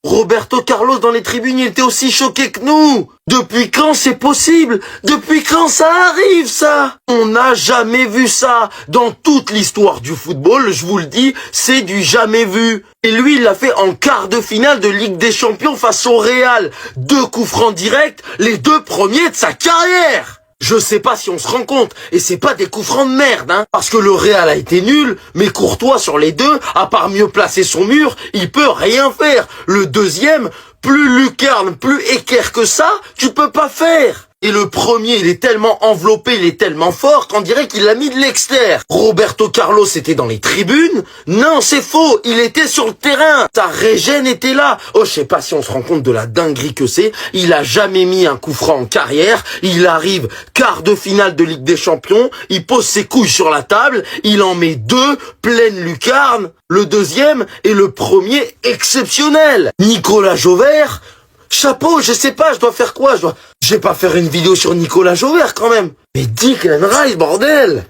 Roberto Carlos dans les tribunes, il était aussi choqué que nous. Depuis quand c'est possible? Depuis quand ça arrive, ça? On n'a jamais vu ça. Dans toute l'histoire du football, je vous le dis, c'est du jamais vu. Et lui, il l'a fait en quart de finale de Ligue des Champions face au Real. 2 coups francs directs, les 2 premiers de sa carrière. Je sais pas si on se rend compte, et c'est pas des coups francs de merde, hein, parce que le Real a été nul, mais Courtois sur les 2, à part mieux placer son mur, il peut rien faire. Le deuxième, plus lucarne, plus équerre que ça, tu peux pas faire. Et le premier, il est tellement enveloppé, il est tellement fort qu'on dirait qu'il l'a mis de l'extérieur. Roberto Carlos était dans les tribunes? Non, c'est faux, il était sur le terrain. Sa régène était là. Oh, je sais pas si on se rend compte de la dinguerie que c'est. Il a jamais mis un coup franc en carrière. Il arrive quart de finale de Ligue des Champions. Il pose ses couilles sur la table. Il en met 2 pleines lucarnes. Le deuxième et le premier exceptionnel. Nicolas Jauvert, chapeau, je sais pas, je dois faire quoi? Je vais pas faire une vidéo sur Nicolas Jauvert quand même. Mais Declan Rice, bordel!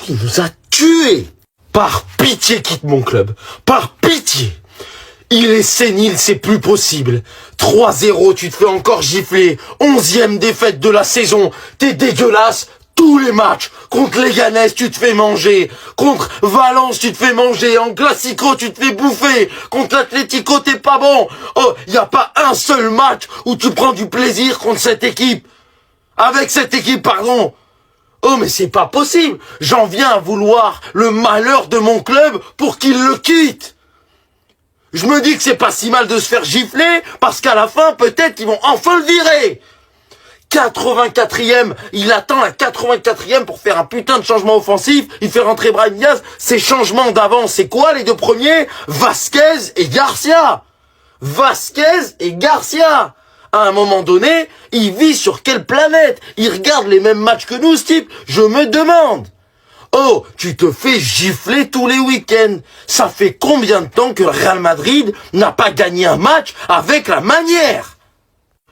Il nous a tués! Par pitié, quitte mon club. Par pitié! Il est sénile, c'est plus possible. 3-0, tu te fais encore gifler. 11e défaite de la saison. T'es dégueulasse. Tous les matchs. Contre Leganés, tu te fais manger. Contre Valence, tu te fais manger. En Classico, tu te fais bouffer. Contre l'Atlético, t'es pas bon. Oh, y a pas un seul match où tu prends du plaisir contre cette équipe. Avec cette équipe, pardon. Oh, mais c'est pas possible. J'en viens à vouloir le malheur de mon club pour qu'il le quitte. Je me dis que c'est pas si mal de se faire gifler, parce qu'à la fin, peut-être qu'ils vont enfin le virer. 84e, il attend la 84e pour faire un putain de changement offensif, il fait rentrer Brahim Diaz. Ces changements d'avant, c'est quoi les 2 premiers? Vasquez et Garcia. Vasquez et Garcia. À un moment donné, il vit sur quelle planète? Il regarde les mêmes matchs que nous, ce type? Je me demande. Oh, tu te fais gifler tous les week-ends. Ça fait combien de temps que le Real Madrid n'a pas gagné un match avec la manière?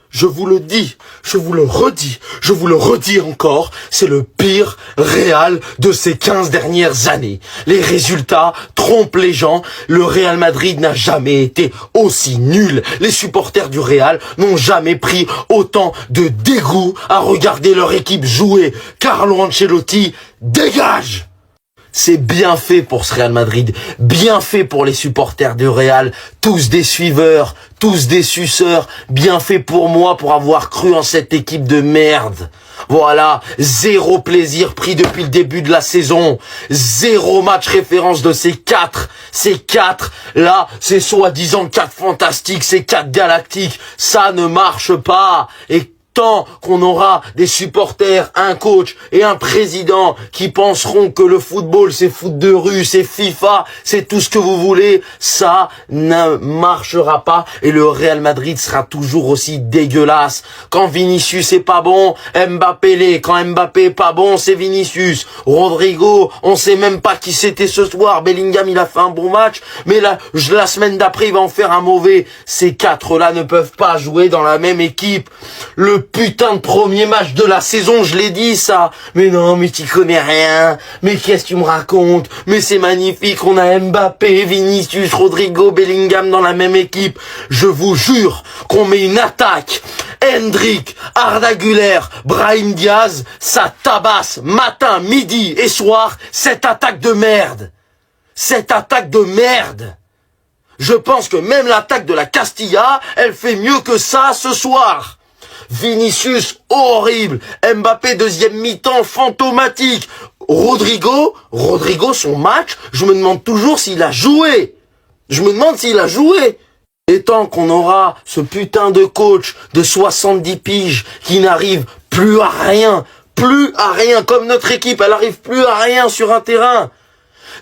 Je vous le dis, je vous le redis encore, c'est le pire Real de ces 15 dernières années. Les résultats trompent les gens, le Real Madrid n'a jamais été aussi nul. Les supporters du Real n'ont jamais pris autant de dégoût à regarder leur équipe jouer. Carlo Ancelotti, dégage! C'est bien fait pour ce Real Madrid, bien fait pour les supporters du Real, tous des suiveurs, tous des suceurs, bien fait pour moi pour avoir cru en cette équipe de merde. Voilà, 0 plaisir pris depuis le début de la saison, 0 match référence de ces 4. Ces 4, là, c'est soi-disant 4 fantastiques, ces 4 galactiques, ça ne marche pas. Et tant qu'on aura des supporters, un coach et un président qui penseront que le football c'est foot de rue, c'est FIFA, c'est tout ce que vous voulez, ça ne marchera pas et le Real Madrid sera toujours aussi dégueulasse. Quand Vinicius est pas bon, Mbappé l'est. Quand Mbappé est pas bon, c'est Vinicius. Rodrigo, on sait même pas qui c'était ce soir. Bellingham, il a fait un bon match, mais la semaine d'après, il va en faire un mauvais. Ces 4-là ne peuvent pas jouer dans la même équipe. Le putain de premier match de la saison, je l'ai dit ça. Mais non, mais t'y connais rien. Mais qu'est-ce que tu me racontes? Mais c'est magnifique, on a Mbappé, Vinicius, Rodrigo, Bellingham dans la même équipe. Je vous jure qu'on met une attaque. Hendrik, Arda Güler, Brahim Diaz, ça tabasse matin, midi et soir cette attaque de merde. Cette attaque de merde. Je pense que même l'attaque de la Castilla, elle fait mieux que ça ce soir. Vinicius, horrible. Mbappé, deuxième mi-temps, fantomatique. Rodrigo, son match, je me demande toujours s'il a joué. Je me demande s'il a joué. Et tant qu'on aura ce putain de coach de 70 piges qui n'arrive plus à rien, comme notre équipe, elle arrive plus à rien sur un terrain.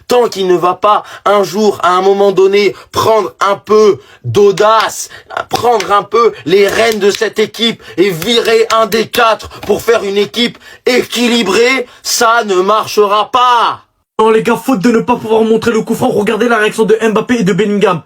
Tant qu'il ne va pas un jour, à un moment donné, prendre un peu d'audace, prendre un peu les rênes de cette équipe et virer un des 4 pour faire une équipe équilibrée, ça ne marchera pas. Non les gars, faute de ne pas pouvoir montrer le coup franc, regardez la réaction de Mbappé et de Bellingham.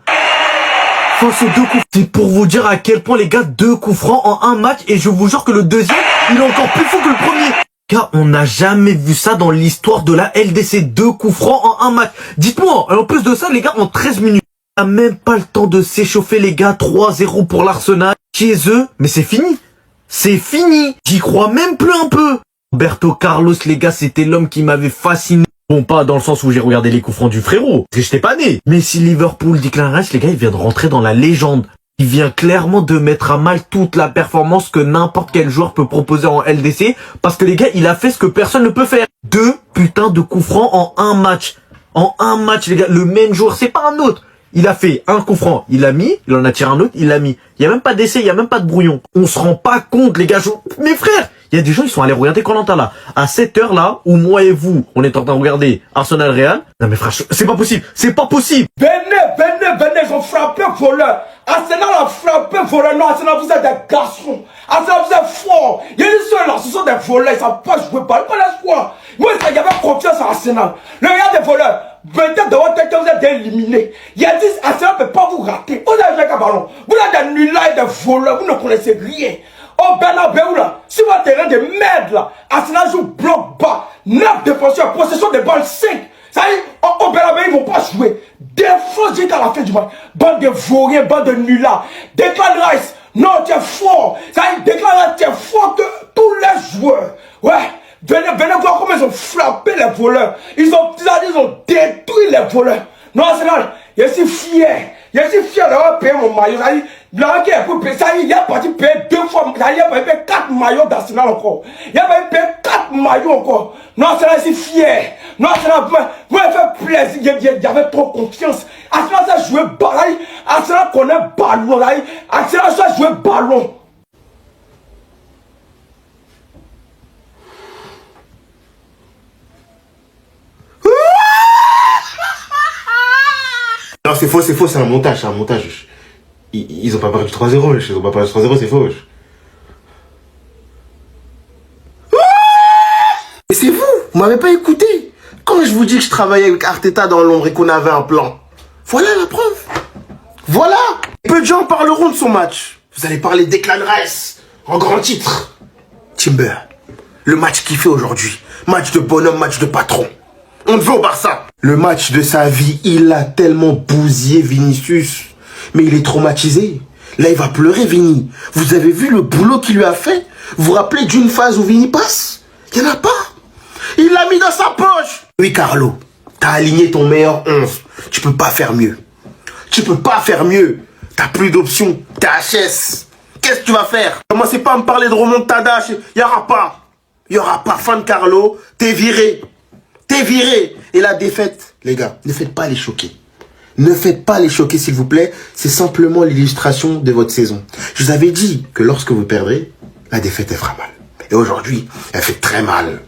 Face aux 2 coups, c'est pour vous dire à quel point les gars, 2 coups francs en un match et je vous jure que le deuxième, il est encore plus fou que le premier. Car on n'a jamais vu ça dans l'histoire de la LDC, 2 coups francs en un match. Dites-moi, en plus de ça les gars, en 13 minutes. a même pas le temps de s'échauffer les gars, 3-0 pour l'Arsenal, chez eux, mais c'est fini. C'est fini. J'y crois même plus un peu. Roberto Carlos, les gars, c'était l'homme qui m'avait fasciné. Bon, pas dans le sens où j'ai regardé les coups francs du frérot, parce que j'étais pas né. Mais si Liverpool, Declan Rice, les gars, il vient de rentrer dans la légende. Il vient clairement de mettre à mal toute la performance que n'importe quel joueur peut proposer en LDC, parce que les gars, il a fait ce que personne ne peut faire. 2 putains de coups francs en un match. En un match, les gars, le même joueur, c'est pas un autre. Il a fait un coup franc, il l'a mis, il en a tiré un autre, il l'a mis. Il y a même pas d'essai, il y a même pas de brouillon. On se rend pas compte, les gars. Mes frères, il y a des gens, ils sont allés regarder Koh-Lanta là. À cette heure-là, où moi et vous, on est en train de regarder Arsenal Real. Non mais frère, c'est pas possible, c'est pas possible. Venez, ils ont frappé voleur. Arsenal a frappé voleur. Non, Arsenal, vous êtes des garçons. Arsenal, vous êtes forts. Il y a des seuls là, ce sont des voleurs, ils savent pas jouer, pas l'espoir. Moi, il y avait confiance en Arsenal. Le regard des voleurs. Peut-être dans votre tête, vous êtes éliminés. Il y a 10, Arsenal ne peut pas vous rater. Vous avez joué un ballon. Vous êtes des nullards et des voleurs. Vous ne connaissez rien. Oh Bernabeu là, sur votre terrain de merde là, Arsenal joue bloc bas, 9 défenseurs, possession de balles 5. Ça y est, au Bernabeu ils vont pas jouer. Défense jusqu'à la fin du match. Bande de vauriens, bande de nullards. Declan Rice, non tu es fort. Ça y est, Declan Rice, tu es fort que tous les joueurs. Ouais, venez voir comment ils ont frappé les voleurs. Ils ont détruit les voleurs. Non Arsenal, je suis fier. Je suis fier d'avoir payé mon maillot. Ça y est, il a parti payer 2 fois. Il a parti payer 4 maillots d'Arsenal encore. Il a parti payer 4 maillots encore. Non, Arsenal, je suis fier. Non, Arsenal, moi, il fait plaisir. J'avais trop confiance. Arsenal, ça jouait ballon. Arsenal connaît ballon. Arsenal, ça jouait ballon. Non, c'est faux, c'est un montage, Ils ont pas perdu 3-0, ils ont pas perdu 3-0, c'est faux. Mais c'est vous m'avez pas écouté. Quand je vous dis que je travaillais avec Arteta dans l'ombre et qu'on avait un plan, voilà la preuve. Voilà. Peu de gens parleront de son match. Vous allez parler de Declan Rice en grand titre. Timber, le match qu'il fait aujourd'hui, match de bonhomme, match de patron. On te veut au Barça. Le match de sa vie, il a tellement bousillé Vinicius. Mais il est traumatisé. Là, il va pleurer, Vini. Vous avez vu le boulot qu'il lui a fait? Vous vous rappelez d'une phase où Vini passe? Il n'y en a pas. Il l'a mis dans sa poche. Oui, Carlo, t'as aligné ton meilleur 11. Tu peux pas faire mieux. Tu peux pas faire mieux. T'as plus d'options. T'es HS. Qu'est-ce que tu vas faire? Commencez pas à me parler de remontada. Il n'y aura pas. Il n'y aura pas. Fan Carlo, t'es viré. T'es viré. Et la défaite, les gars, ne faites pas les choquer. Ne faites pas les choquer, s'il vous plaît. C'est simplement l'illustration de votre saison. Je vous avais dit que lorsque vous perdrez, la défaite, elle fera mal. Et aujourd'hui, elle fait très mal.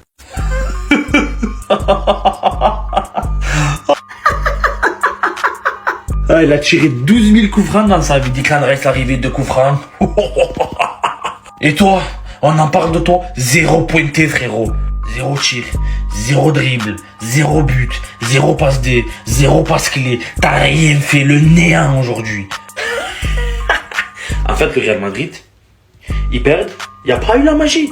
Ah, il a tiré 12 000 coups francs dans sa vie. Declan Rice, l'arrivée de coups francs. Et toi, on en parle de toi. 0 pointé, frérot. 0 tir, 0 dribble, 0 but, 0 passe D, 0 passe clé. T'as rien fait, le néant aujourd'hui. En fait, le Real Madrid, ils perdent. Il n'y a pas eu la magie.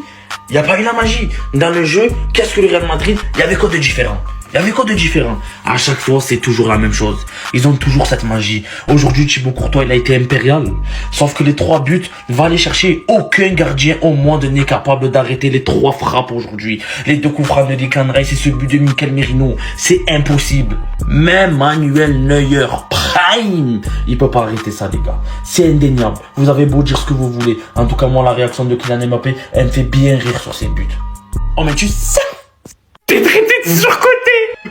Il n'y a pas eu la magie. Dans le jeu, qu'est-ce que le Real Madrid? Il y avait quoi de différent? Il y avait quoi de différent? À chaque fois, c'est toujours la même chose. Ils ont toujours cette magie. Aujourd'hui, Thibaut Courtois, il a été impérial. Sauf que les 3 buts, va aller chercher. Aucun gardien au monde n'est capable d'arrêter les 3 frappes aujourd'hui. Les 2 coups francs de Declan Rice et ce but de Mikel Merino. C'est impossible. Même Manuel Neuer, prime, il peut pas arrêter ça, les gars. C'est indéniable. Vous avez beau dire ce que vous voulez. En tout cas, moi, la réaction de Kylian Mbappé, elle me fait bien rire sur ses buts. Oh, mais tu sais, t'es traité de surcoté.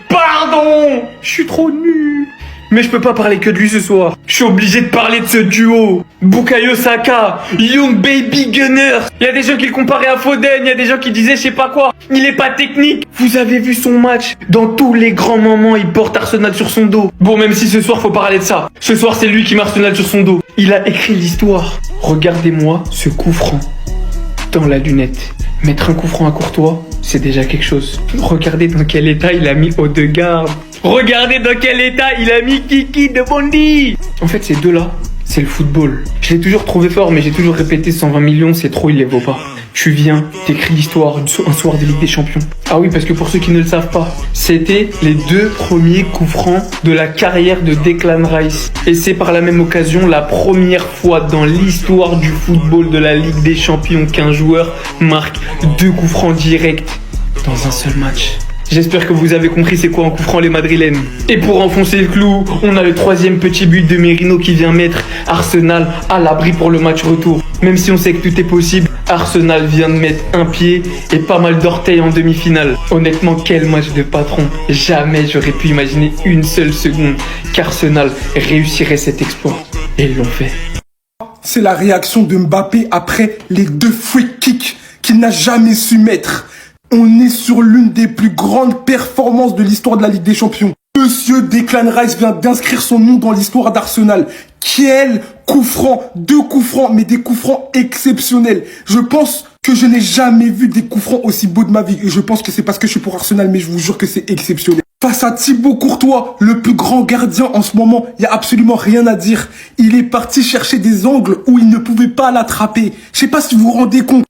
Pardon, je suis trop nul. Mais je peux pas parler que de lui ce soir. Je suis obligé de parler de ce duo. Bukayo Saka, Young Baby Gunner. Il y a des gens qui le comparaient à Foden, il y a des gens qui disaient je sais pas quoi. Il est pas technique. Vous avez vu son match. Dans tous les grands moments, il porte Arsenal sur son dos. Bon, même si ce soir faut parler de ça. Ce soir, c'est lui qui met Arsenal sur son dos. Il a écrit l'histoire. Regardez-moi ce coup franc dans la lunette. Mettre un coup franc à Courtois, c'est déjà quelque chose. Regardez dans quel état il a mis Odegaard. Regardez dans quel état il a mis Kiki de Bondy. En fait, ces deux-là, c'est le football. Je l'ai toujours trouvé fort, mais j'ai toujours répété 120 millions, c'est trop, il les vaut pas. tu viens, t'écris l'histoire un soir de Ligue des Champions. Ah oui, parce que pour ceux qui ne le savent pas, c'était les 2 premiers coups francs de la carrière de Declan Rice. Et c'est par la même occasion la première fois dans l'histoire du football de la Ligue des Champions qu'un joueur marque 2 coups francs directs dans un seul match. J'espère que vous avez compris c'est quoi un coup franc les madrilènes. Et pour enfoncer le clou, on a le 3e petit but de Merino qui vient mettre Arsenal à l'abri pour le match retour. Même si on sait que tout est possible, Arsenal vient de mettre un pied et pas mal d'orteils en demi-finale. Honnêtement, quel match de patron. Jamais j'aurais pu imaginer une seule seconde qu'Arsenal réussirait cet exploit. Et ils l'ont fait. C'est la réaction de Mbappé après les 2 free kicks qu'il n'a jamais su mettre. On est sur l'une des plus grandes performances de l'histoire de la Ligue des Champions. Monsieur Declan Rice vient d'inscrire son nom dans l'histoire d'Arsenal. Quel coup franc, 2 coups francs, mais des coups francs exceptionnels. Je pense que je n'ai jamais vu des coups francs aussi beaux de ma vie. Et je pense que c'est parce que je suis pour Arsenal, mais je vous jure que c'est exceptionnel. Face à Thibaut Courtois, le plus grand gardien en ce moment, il n'y a absolument rien à dire. Il est parti chercher des angles où il ne pouvait pas l'attraper. Je sais pas si vous vous rendez compte.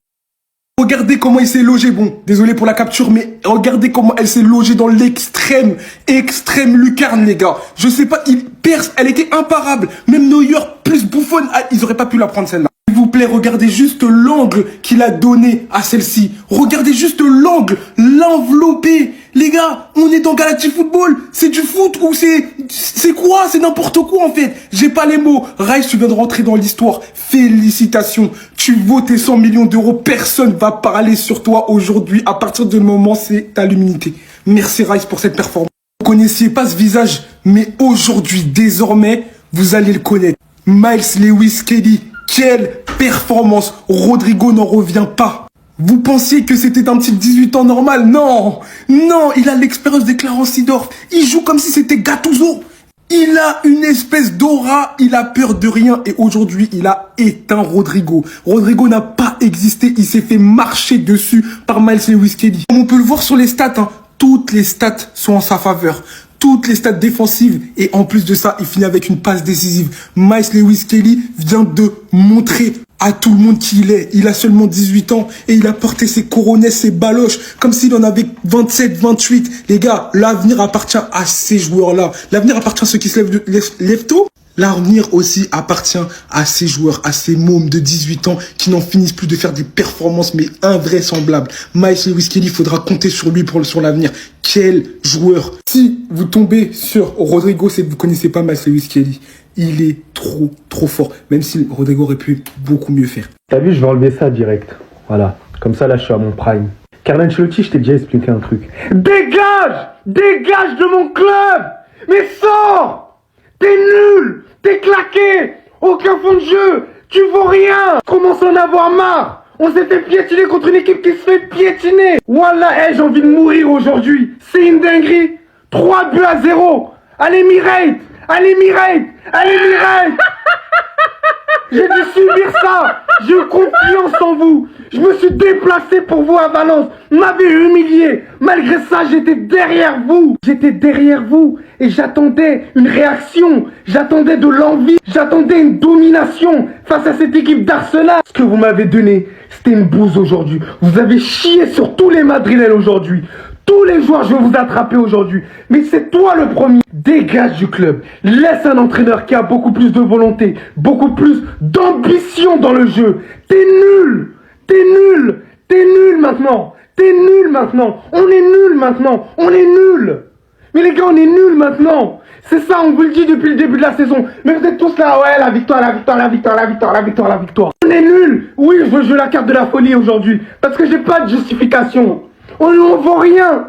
Regardez comment il s'est logé. Bon, désolé pour la capture, mais regardez comment elle s'est logée dans l'extrême lucarne, les gars. Je sais pas, il perce, elle était imparable. Même Neuer plus Buffon, ils auraient pas pu la prendre celle-là. S'il vous plaît, regardez juste l'angle qu'il a donné à celle-ci. Regardez juste l'angle, l'enveloppé. Les gars, on est dans Galactic Football. C'est du foot ou c'est quoi? C'est n'importe quoi en fait. J'ai pas les mots. Rice, tu viens de rentrer dans l'histoire. Félicitations. Tu vaux tes 100 millions d'euros. Personne va parler sur toi aujourd'hui. À partir du moment, c'est ta luminité. Merci Rice pour cette performance. Vous connaissiez pas ce visage, mais aujourd'hui, désormais, vous allez le connaître. Miles Lewis Kelly. Quelle performance. Rodrigo n'en revient pas. Vous pensiez que c'était un petit 18 ans normal? Non, non, il a l'expérience des Clarence Seedorf. Il joue comme si c'était Gattuso. Il a une espèce d'aura, il a peur de rien et aujourd'hui, il a éteint Rodrigo. Rodrigo n'a pas existé, il s'est fait marcher dessus par Miles Lewis Kelly. Comme on peut le voir sur les stats, toutes les stats sont en sa faveur. Toutes les stats défensives et en plus de ça, il finit avec une passe décisive. Miles Lewis Kelly vient de montrer à tout le monde qui il est. Il a seulement 18 ans et il a porté ses coronets, ses baloches comme s'il en avait 27, 28. Les gars, l'avenir appartient à ces joueurs-là. L'avenir appartient à ceux qui se lèvent tôt. L'avenir aussi appartient à ces joueurs, à ces mômes de 18 ans qui n'en finissent plus de faire des performances mais invraisemblables. Miles Lewis Kelly, il faudra compter sur lui sur l'avenir. Quel joueur! Si vous tombez sur Rodrigo, c'est que vous connaissez pas Miles Lewis Kelly. Il est trop fort, même si Rodrigo aurait pu beaucoup mieux faire. T'as vu, je vais enlever ça direct. Voilà, comme ça là je suis à mon prime. Carlo Ancelotti, je t'ai déjà expliqué un truc. Dégage! Dégage de mon club! Mais sors! T'es nul! T'es claqué! Aucun fond de jeu! Tu vaux rien! Commence à en avoir marre! On s'est fait piétiner contre une équipe qui se fait piétiner! Voilà, j'ai envie de mourir aujourd'hui! C'est une dinguerie! 3-0! Allez, Mirate! Allez, Mirate! Allez, Mirate! J'ai dû subir ça! J'ai eu confiance en vous! Je me suis déplacé pour vous à Valence! Vous m'avez humilié! Malgré ça, j'étais derrière vous! J'étais derrière vous! Et j'attendais une réaction! J'attendais de l'envie! J'attendais une domination face à cette équipe d'Arsenal! Ce que vous m'avez donné, c'était une bouse aujourd'hui! Vous avez chié sur tous les Madrilènes aujourd'hui! Tous les joueurs, je vais vous attraper aujourd'hui. Mais c'est toi le premier. Dégage du club. Laisse un entraîneur qui a beaucoup plus de volonté, beaucoup plus d'ambition dans le jeu. T'es nul. T'es nul. T'es nul maintenant. T'es nul maintenant. On est nul maintenant. On est nul. Mais les gars, on est nul maintenant. C'est ça, on vous le dit depuis le début de la saison. Mais vous êtes tous là, ouais, la victoire, la victoire, la victoire, la victoire, la victoire, la victoire. On est nul. Oui, je veux jouer la carte de la folie aujourd'hui. Parce que j'ai pas de justification. On ne vaut rien.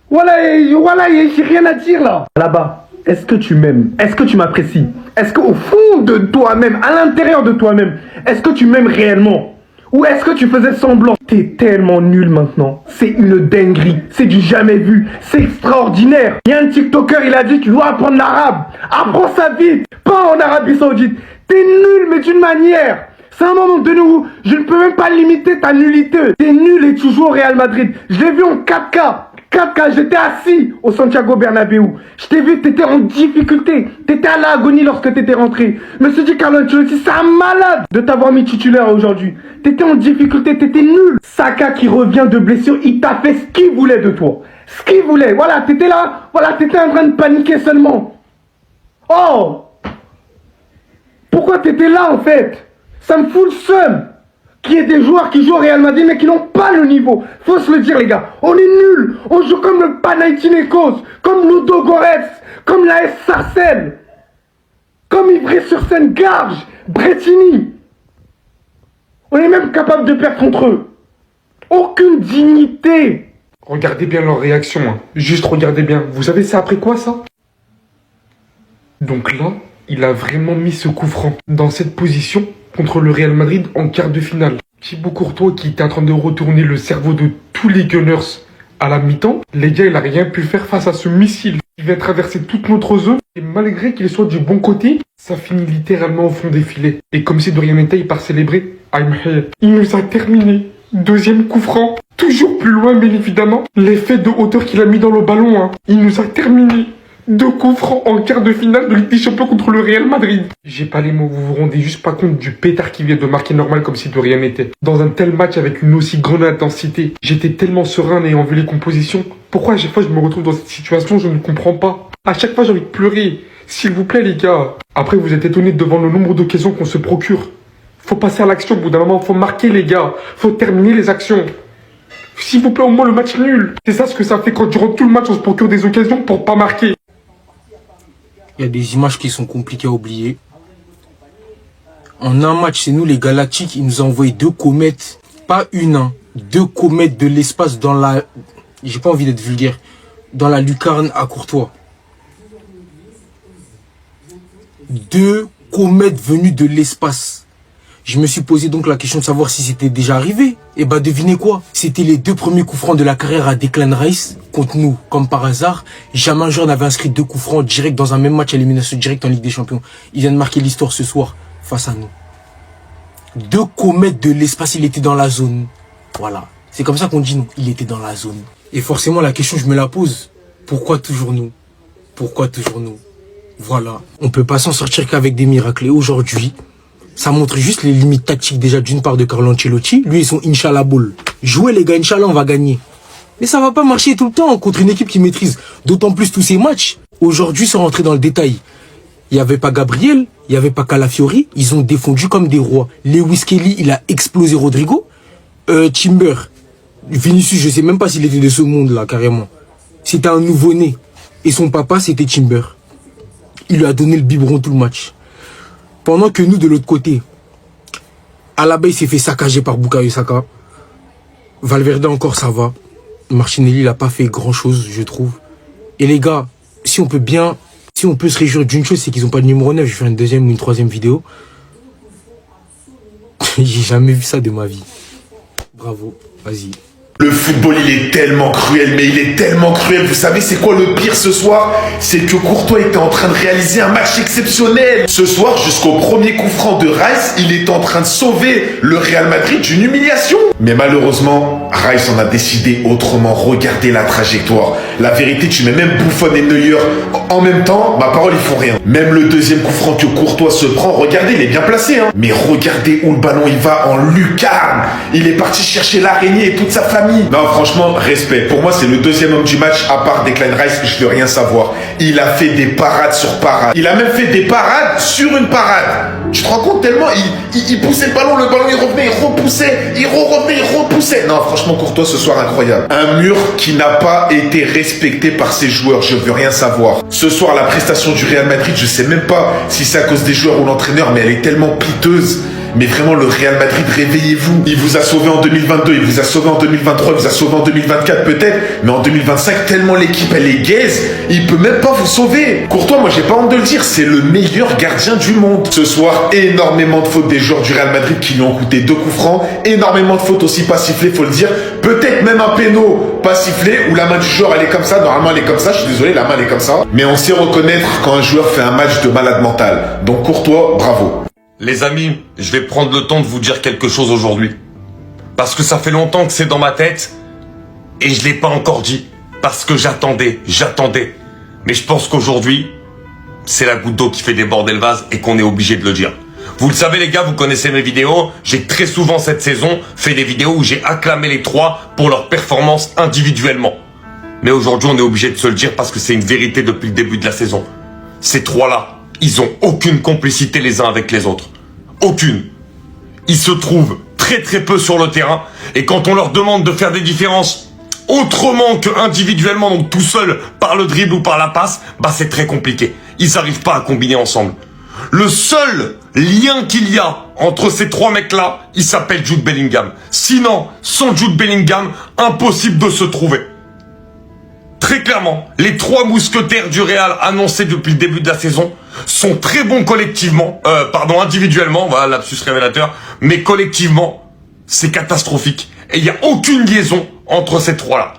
Voilà, j'ai rien à dire là. Là-bas, est-ce que tu m'aimes? Est-ce que tu m'apprécies? Est-ce qu'au fond de toi-même, à l'intérieur de toi-même, est-ce que tu m'aimes réellement? Ou est-ce que tu faisais semblant? T'es tellement nul maintenant. C'est une dinguerie. C'est du jamais vu. C'est extraordinaire. Il y a un TikToker, il a dit tu dois apprendre l'arabe. Apprends ça vite. Pas en Arabie Saoudite. T'es nul, mais d'une manière. C'est un moment donné où je ne peux même pas limiter ta nullité. T'es nul et tu joues au Real Madrid. Je l'ai vu en 4K. 4K, j'étais assis au Santiago Bernabéu. Je t'ai vu, t'étais en difficulté. T'étais à l'agonie lorsque t'étais rentré. Je me suis dit, Carlo Ancelotti, c'est un malade de t'avoir mis titulaire aujourd'hui. T'étais en difficulté, t'étais nul. Saka qui revient de blessure, il t'a fait ce qu'il voulait de toi. Ce qu'il voulait. Voilà, t'étais là. Voilà, t'étais en train de paniquer seulement. Oh! Pourquoi t'étais là en fait? Ça me fout le seum. Qu'il y ait des joueurs qui jouent au Real Madrid mais qui n'ont pas le niveau. Faut se le dire les gars. On est nuls. On joue comme le Panathinaikos, comme Ludogorets, comme la S Sarcelles, comme Ivry-sur-Seine, Garges, Bretigny. On est même capable de perdre contre eux. Aucune dignité. Regardez bien leur réaction, hein. Juste regardez bien. Vous savez c'est après quoi ça? Donc là, il a vraiment mis ce coup franc dans cette position contre le Real Madrid en quart de finale. Thibaut Courtois qui était en train de retourner le cerveau de tous les Gunners à la mi-temps. Les gars, il a rien pu faire face à ce missile qui vient traverser toute notre zone. Et malgré qu'il soit du bon côté, ça finit littéralement au fond des filets. Et comme si de rien n'était, il part célébrer. I'm here. Il nous a terminé. Deuxième coup franc. Toujours plus loin, bien évidemment. L'effet de hauteur qu'il a mis dans le ballon, hein. Il nous a terminé. 2 coups francs en quart de finale de Ligue des Champions contre le Real Madrid. J'ai pas les mots, vous vous rendez juste pas compte du pétard qui vient de marquer normal comme si de rien n'était. Dans un tel match avec une aussi grande intensité, j'étais tellement serein ayant vu les compositions. Pourquoi à chaque fois je me retrouve dans cette situation, je ne comprends pas. À chaque fois j'ai envie de pleurer. S'il vous plaît les gars. Après vous êtes étonnés devant le nombre d'occasions qu'on se procure. Faut passer à l'action au bout d'un moment, faut marquer les gars. Faut terminer les actions. S'il vous plaît au moins le match nul. C'est ça ce que ça fait quand durant tout le match on se procure des occasions pour pas marquer. Il y a des images qui sont compliquées à oublier. En un match, c'est nous les Galactiques, ils nous ont envoyé 2 comètes. Pas une, hein. 2 comètes de l'espace dans la... J'ai pas envie d'être vulgaire. Dans la lucarne à Courtois. 2 comètes venues de l'espace. Je me suis posé donc la question de savoir si c'était déjà arrivé. Et bah devinez quoi? C'était les 2 premiers coups francs de la carrière à Declan Rice contre nous. Comme par hasard, jamais un joueur n'avait inscrit 2 coups francs direct dans un même match à élimination directe en Ligue des Champions. Il vient de marquer l'histoire ce soir face à nous. 2 comètes de l'espace, il était dans la zone. Voilà. C'est comme ça qu'on dit nous. Il était dans la zone. Et forcément la question je me la pose. Pourquoi toujours nous? Pourquoi toujours nous? Voilà. On peut pas s'en sortir qu'avec des miracles. Et aujourd'hui... ça montre juste les limites tactiques déjà d'une part de Carlo Ancelotti. Lui, ils sont Inch'Allah Ball. Jouez les gars, Inch'Allah, on va gagner. Mais ça va pas marcher tout le temps contre une équipe qui maîtrise d'autant plus tous ses matchs. Aujourd'hui, sans rentrer dans le détail, il n'y avait pas Gabriel, il n'y avait pas Calafiori. Ils ont défendu comme des rois. Lewis Kelly, il a explosé Rodrigo. Timber, Vinicius, je sais même pas s'il était de ce monde-là, carrément. C'était un nouveau-né. Et son papa, c'était Timber. Il lui a donné le biberon tout le match. Pendant que nous, de l'autre côté, Alaba, il s'est fait saccager par Bukayo Saka. Valverde encore, ça va. Martinelli, il a pas fait grand-chose, je trouve. Et les gars, si on peut se réjouir d'une chose, c'est qu'ils ont pas de numéro 9. Je fais une 2e ou une 3e vidéo. J'ai jamais vu ça de ma vie. Bravo, vas-y. Le football, il est tellement cruel, mais il est tellement cruel. Vous savez, c'est quoi le pire ce soir? C'est que Courtois était en train de réaliser un match exceptionnel. Ce soir, jusqu'au premier coup franc de Rice, il est en train de sauver le Real Madrid d'une humiliation. Mais malheureusement, Rice en a décidé autrement. Regardez la trajectoire. La vérité, tu mets même Buffon et Neuer en même temps, ma parole, ils font rien. Même le deuxième coup franc que Courtois se prend, regardez, il est bien placé, hein. Mais regardez où le ballon, il va en lucarne. Il est parti chercher l'araignée et toute sa famille. Non, franchement, respect. Pour moi, c'est le deuxième homme du match, à part Declan Rice, je veux rien savoir. Il a fait des parades sur parades. Il a même fait des parades sur une parade. Tu te rends compte tellement il poussait le ballon il revenait, il repoussait, il revenait, il repoussait. Non, franchement, Courtois, ce soir, incroyable. Un mur qui n'a pas été respecté par ses joueurs, je veux rien savoir. Ce soir, la prestation du Real Madrid, je sais même pas si c'est à cause des joueurs ou l'entraîneur, mais elle est tellement piteuse. Mais vraiment, le Real Madrid, réveillez-vous. Il vous a sauvé en 2022, il vous a sauvé en 2023, il vous a sauvé en 2024 peut-être. Mais en 2025, tellement l'équipe, elle est gaze, il peut même pas vous sauver. Courtois, moi, j'ai pas honte de le dire, c'est le meilleur gardien du monde. Ce soir, énormément de fautes des joueurs du Real Madrid qui lui ont coûté 2 coups francs. Énormément de fautes aussi pas sifflées, faut le dire. Peut-être même un péno pas sifflé, où la main du joueur, elle est comme ça. Normalement, elle est comme ça. Je suis désolé, la main, elle est comme ça. Mais on sait reconnaître quand un joueur fait un match de malade mental. Donc, Courtois, bravo. Les amis, je vais prendre le temps de vous dire quelque chose aujourd'hui. Parce que ça fait longtemps que c'est dans ma tête et je l'ai pas encore dit. parce que j'attendais. Mais je pense qu'aujourd'hui, c'est la goutte d'eau qui fait déborder le vase et qu'on est obligé de le dire. Vous le savez les gars, vous connaissez mes vidéos, j'ai très souvent cette saison fait des vidéos où j'ai acclamé les trois pour leur performance individuellement. Mais aujourd'hui, on est obligé de se le dire parce que c'est une vérité depuis le début de la saison. Ces trois-là, ils ont aucune complicité les uns avec les autres. Aucune. Ils se trouvent très peu sur le terrain et quand on leur demande de faire des différences autrement que individuellement, donc tout seul par le dribble ou par la passe, bah c'est très compliqué. Ils n'arrivent pas à combiner ensemble. Le seul lien qu'il y a entre ces trois mecs-là, il s'appelle Jude Bellingham. Sinon, sans Jude Bellingham, impossible de se trouver. Très clairement, les trois mousquetaires du Real annoncés depuis le début de la saison sont très bons collectivement, individuellement, voilà, lapsus révélateur, mais collectivement, c'est catastrophique. Et il n'y a aucune liaison entre ces trois-là.